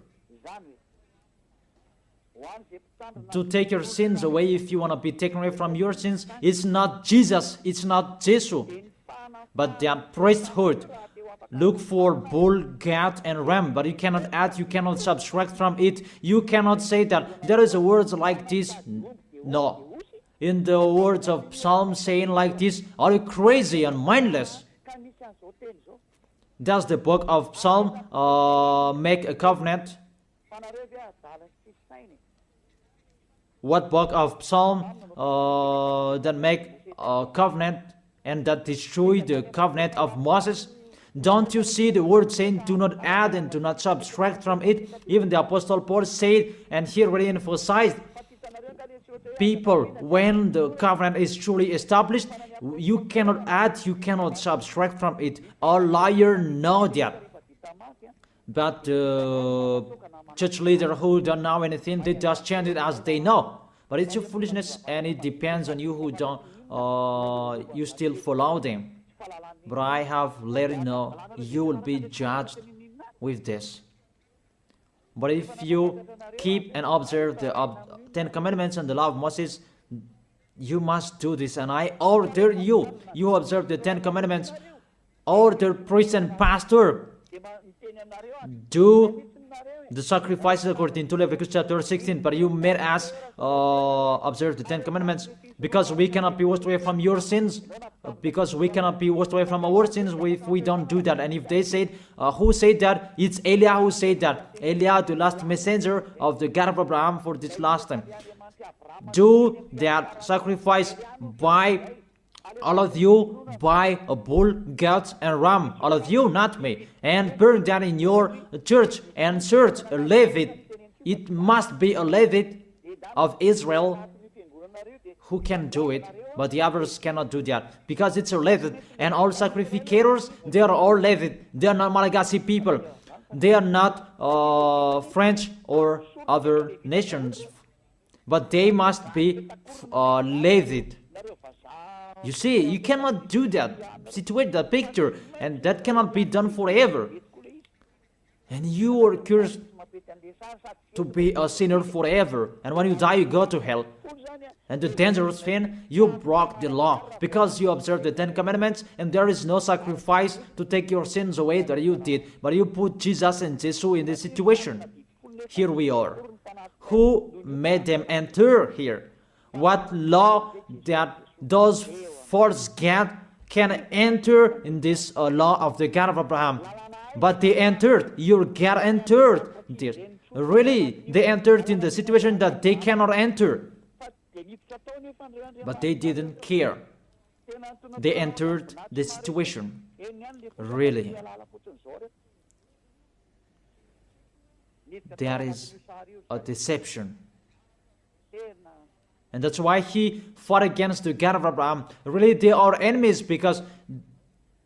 to take your sins away, if you want to be taken away from your sins, it's not Jesus, it's not Jesus, but the priesthood. Look for bull, goat, and ram, but you cannot add, you cannot subtract from it. You cannot say that there is a words like this. No. In the words of Psalm saying like this, are you crazy and mindless? Does the book of Psalm make a covenant? What book of Psalm that make a covenant and that destroy the covenant of Moses? Don't you see the word saying, do not add and do not subtract from it? Even the Apostle Paul said, and here really emphasized, people, when the covenant is truly established, you cannot add, you cannot subtract from it. All liars know that. But church leaders who don't know anything, they just chant it as they know. But it's your foolishness, and it depends on you who don't, you still follow them. But I have let you know, you will be judged with this. But if you keep and observe the 10 commandments and the law of Moses, you must do this. And I order you, you observe the 10 commandments, order priest and pastor, do the sacrifices according to Leviticus chapter 16. But you made us observe the 10 commandments, because we cannot be washed away from your sins, because we cannot be washed away from our sins if we don't do that. And if they said, who said that? It's Eliah who said that. Eliah, the last messenger of the God of Abraham for this last time. Do that sacrifice by all of you, by a bull, goat, and ram, all of you, not me, and burn that in your church and search a Levite. It must be a Levite of Israel who can do it, but the others cannot do that, because it's a Levite. And all sacrificators, they are all Levite. They are not Malagasy people. They are not French or other nations, but they must be Levite. You see, you cannot do that, situate the picture, and that cannot be done forever. And you are cursed to be a sinner forever, and when you die, you go to hell. And the dangerous thing, you broke the law, because you observed the 10 commandments, and there is no sacrifice to take your sins away that you did, but you put Jesus and Jesus in this situation. Here we are. Who made them enter here? What law that those false God can enter in this law of the God of Abraham? But they entered. Your God entered this. Really, they entered in the situation that they cannot enter. But they didn't care. They entered the situation. Really. That is a deception. And that's why he fought against the God of Abraham. Really, they are enemies, because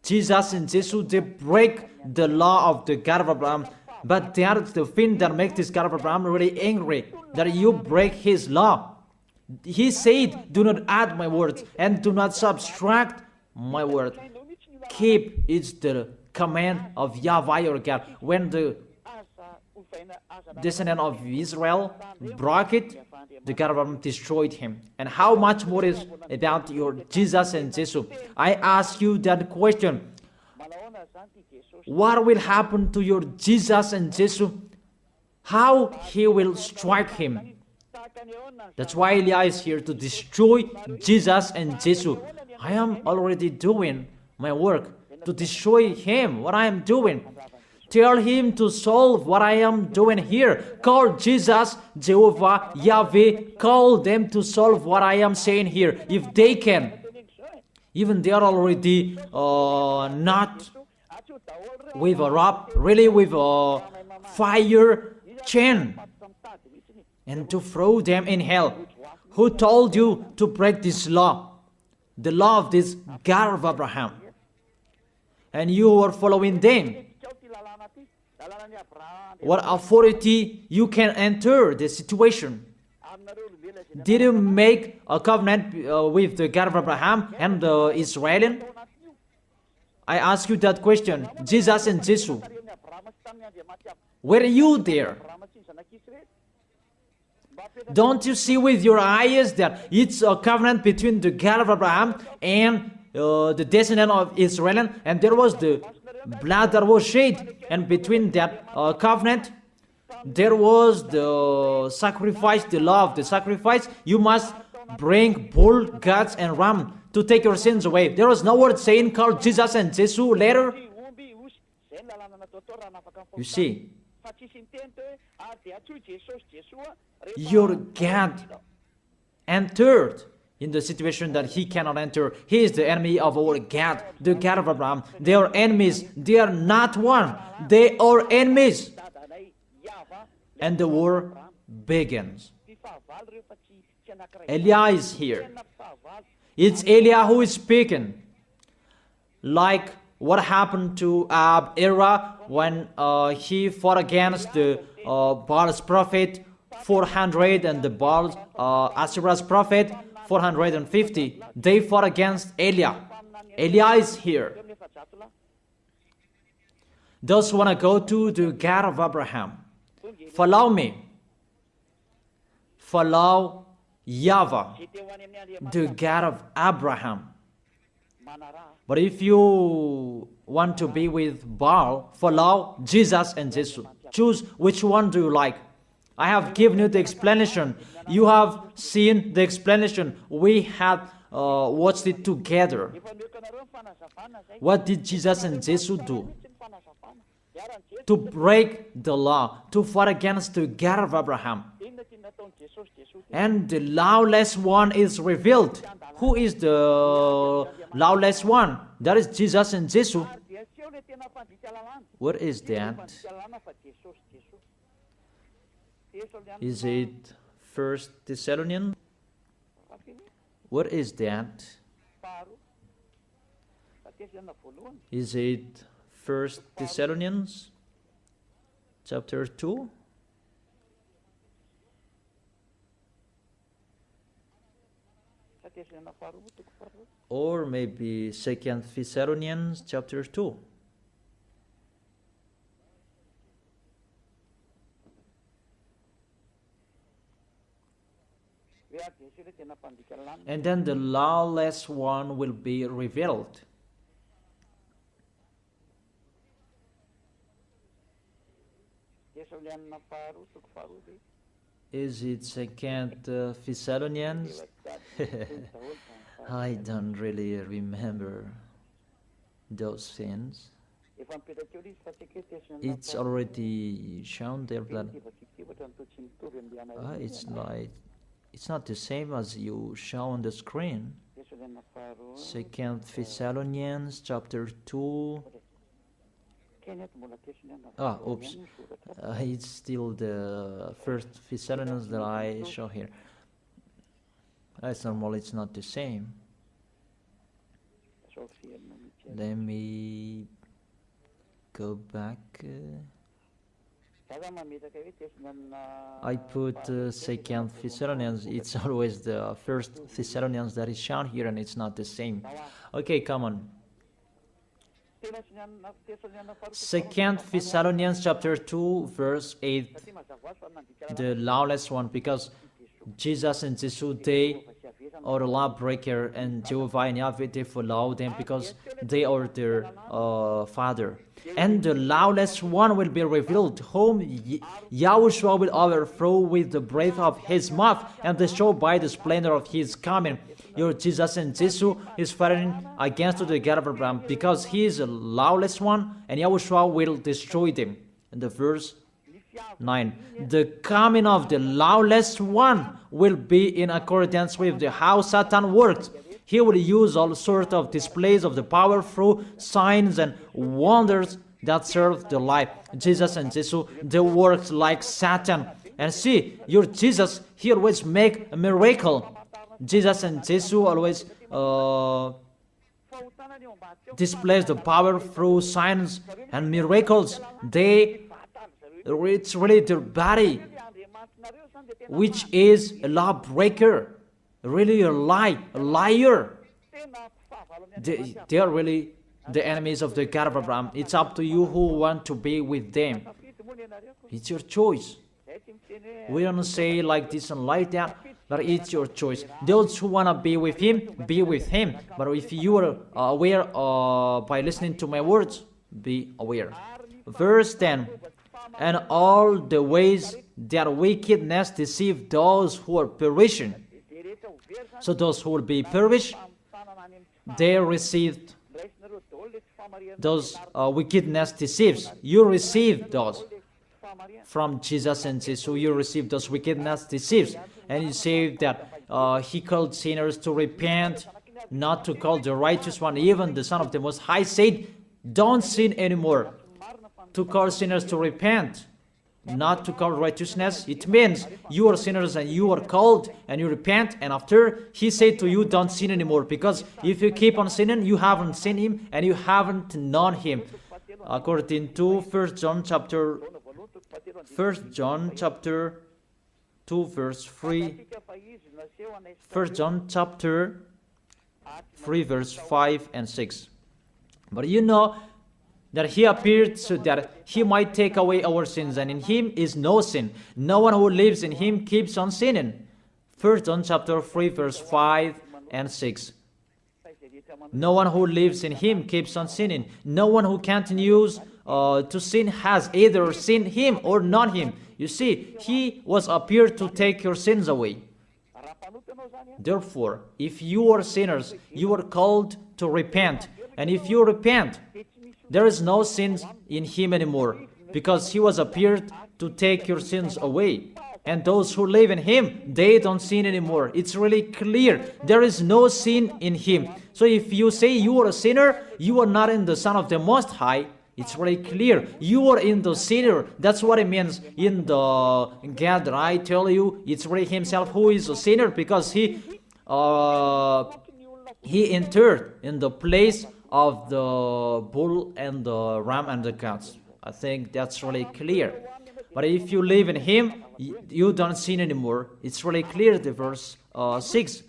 Jesus and Jesus, they break the law of the God of Abraham. But they are the thing that makes this God of Abraham really angry, that you break his law. He said, do not add my words and do not subtract my word. Keep, it's the command of YAHVAH your God. When the descendant of Israel broke it, the God of Abraham destroyed him. And how much more is about your Jesus and Jesus? I ask you that question. What will happen to your Jesus and Jesus? How he will strike him? That's why Eliah is here, to destroy Jesus and Jesus. I am already doing my work to destroy him, what I am doing. Tell him to solve what I am doing here. Call Jesus, Jehovah, Yahweh. Call them to solve what I am saying here, if they can. Even they are already not with a rope, really with a fire chain, and to throw them in hell. Who told you to break this law? The law of this God of Abraham. And you are following them. What authority you can enter the situation? Did you make a covenant with the God of Abraham and the Israelian? I ask you that question. Jesus and Jesus, were you there? Don't you see with your eyes that it's a covenant between the God of Abraham and the descendant of Israel, and there was the blood that was shed, and between that covenant there was the sacrifice, the law of the sacrifice. You must bring bull, goats, and ram to take your sins away. There was no word saying call Jesus and Jesus later. You see, your God entered in the situation that he cannot enter. He is the enemy of our God, the God of Abraham. They are enemies. They are not one. They are enemies. And the war begins. Eliah is here. It's Eliah who is speaking. Like what happened to Era when he fought against the Baal's prophet 400, and the Baal Asherah's prophet 450. They fought against Eliah. Eliah is here. Those who want to go to the God of Abraham, follow me. Follow YAHVAH, the God of Abraham. But if you want to be with Baal, follow Jesus and Jesus. Choose which one do you like. I have given you the explanation. You have seen the explanation. We have watched it together. What did Jesus and Jesus do? To break the law, to fight against the God of Abraham. And the lawless one is revealed. Who is the lawless one? That is Jesus and Jesus. What is that? Is it 1 Thessalonians? What is that? Is it 1 Thessalonians chapter 2? Or maybe 2 Thessalonians chapter 2. And then the lawless one will be revealed. Is it 2 Thessalonians? I don't really remember those things. It's already shown there that it's not the same as you show on the screen. 2 Thessalonians chapter 2. Oops. It's still the 1 Thessalonians that I show here. It's normal, it's not the same. Let me go back. I put 2 Thessalonians. It's always the 1 Thessalonians that is shown here, and it's not the same. Okay, come on. 2 Thessalonians chapter 2 verse 8, the lawless one, because Jesus and Jesus, they are the lawbreaker, and YAHVAH and YAHVAH, they follow them because they are their father. And the lawless one will be revealed, whom YAHOSHUA will overthrow with the breath of his mouth and destroy by the splendor of his coming. Your Jesus and Jesus is fighting against the God of Abraham because he is a lawless one, and YAHOSHUA will destroy them. And the verse 9. The coming of the lawless one will be in accordance with how Satan works. He will use all sorts of displays of the power through signs and wonders that serve the lie. Jesus and Jesus, they work like Satan. And see, your Jesus, he always make a miracle. Jesus and Jesus always displays the power through signs and miracles. It's really their body, which is a lawbreaker, really a liar. They are really the enemies of the God of Abraham. It's up to you who want to be with them. It's your choice. We don't say like this and like that, but it's your choice. Those who want to be with him, be with him. But if you are aware by listening to my words, be aware. Verse 10. And all the ways that wickedness deceive those who are perishing. So those who will be perished, they received those wickedness deceives. You receive those from Jesus and Jesus. So you receive those wickedness deceives. And you say that he called sinners to repent, not to call the righteous one. Even the Son of the Most High said, don't sin anymore. To call sinners to repent, not to call righteousness. It means you are sinners and you are called and you repent, and after he said to you, don't sin anymore, because if you keep on sinning, you haven't seen him and you haven't known him. According to 1 John chapter 2 verse 3. 1 John chapter 3 verse 5 and 6. But you know that he appeared so that he might take away our sins, and in him is no sin. No one who lives in him keeps on sinning. 1 John chapter 3 verse 5 and 6. No one who lives in him keeps on sinning. No one who continues to sin has either seen him or not him. You see, he was appeared to take your sins away. Therefore, if you are sinners, you are called to repent. And if you repent, there is no sin in him anymore, because he was appeared to take your sins away. And those who live in him, they don't sin anymore. It's really clear. There is no sin in him. So if you say you are a sinner, you are not in the Son of the Most High. It's very clear. You are in the sinner. That's what it means in the God that I tell you. It's really himself who is a sinner, because he entered in the place of the bull and the ram and the goats. I think that's really clear. But if you live in him, you don't sin anymore. It's really clear, the verse 6.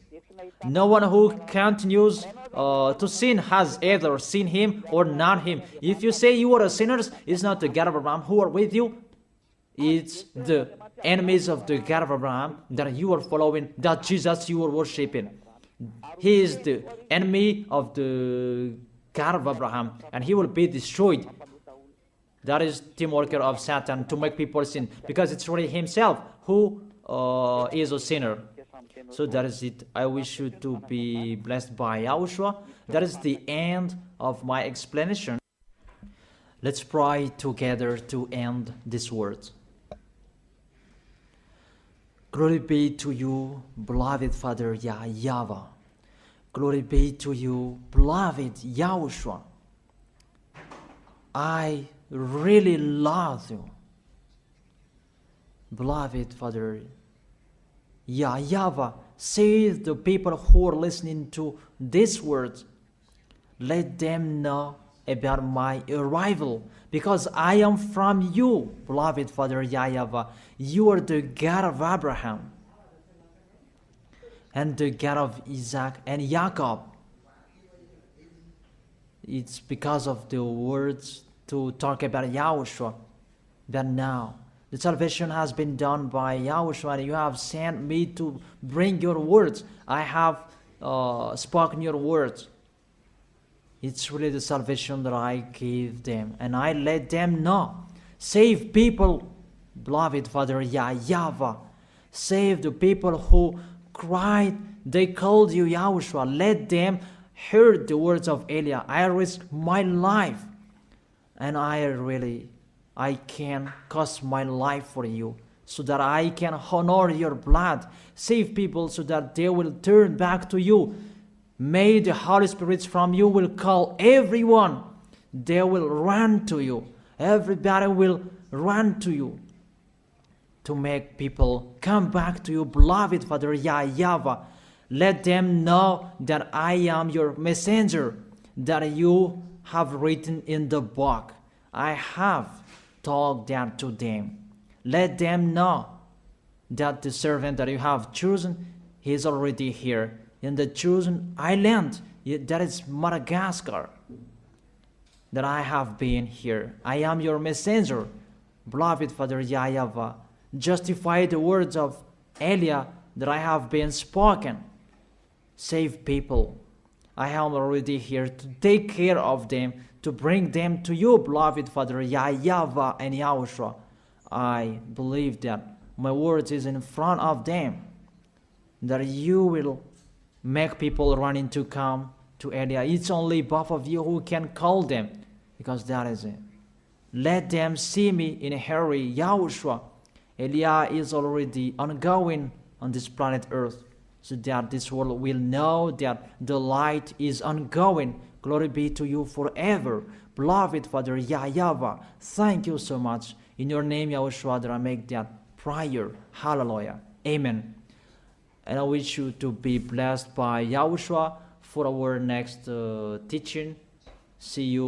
No one who continues to sin has either seen him or not him. If you say you are a sinner, it's not the God of Abraham who are with you. It's the enemies of the God of Abraham that you are following, that Jesus you are worshiping. He is the enemy of the God of Abraham, and he will be destroyed. That is team worker of Satan, to make people sin, because it's really himself who is a sinner. So that is it. I wish you to be blessed by Yahushua. That is the end of my explanation. Let's pray together to end this word. Glory be to you, beloved Father YAHVAH. Glory be to you, beloved Yahushua. I really love you, beloved Father YAHVAH. Save the people who are listening to these words. Let them know about my arrival, because I am from you, beloved Father YAHVAH. You are the God of Abraham and the God of Isaac and Jacob. It's because of the words to talk about Yahushua that now the salvation has been done by Yahushua, and you have sent me to bring your words. I have spoken your words. It's really the salvation that I gave them, and I let them know. Save people, beloved Father YAHVAH. Save the people who cried, they called you Yahushua. Let them hear the words of Eliah. I risk my life, and I can cost my life for you, so that I can honor your blood. Save people so that they will turn back to you. May the Holy Spirit from you will call everyone. They will run to you. Everybody will run to you to make people come back to you, beloved Father YAHVAH. Let them know that I am your messenger, that you have written in the book. I have told that to them. Let them know that the servant that you have chosen, he is already here in the chosen island, that is Madagascar, that I have been here. I am your messenger, beloved Father YAHVAH. Justify the words of Eliah that I have been spoken. Save people. I am already here to take care of them, to bring them to you, beloved Father YAHVAH and Yahushua. I believe that my words is in front of them, that you will make people running to come to Eliah. It's only both of you who can call them, because that is it. Let them see me in a hurry, Yahushua. Eliah is already ongoing on this planet Earth, so that this world will know that the light is ongoing. Glory be to you forever, beloved Father YAHVAH. Thank you so much. In your name, Yahushua, that I make that prayer. Hallelujah. Amen. And I wish you to be blessed by Yahushua for our next teaching. See you.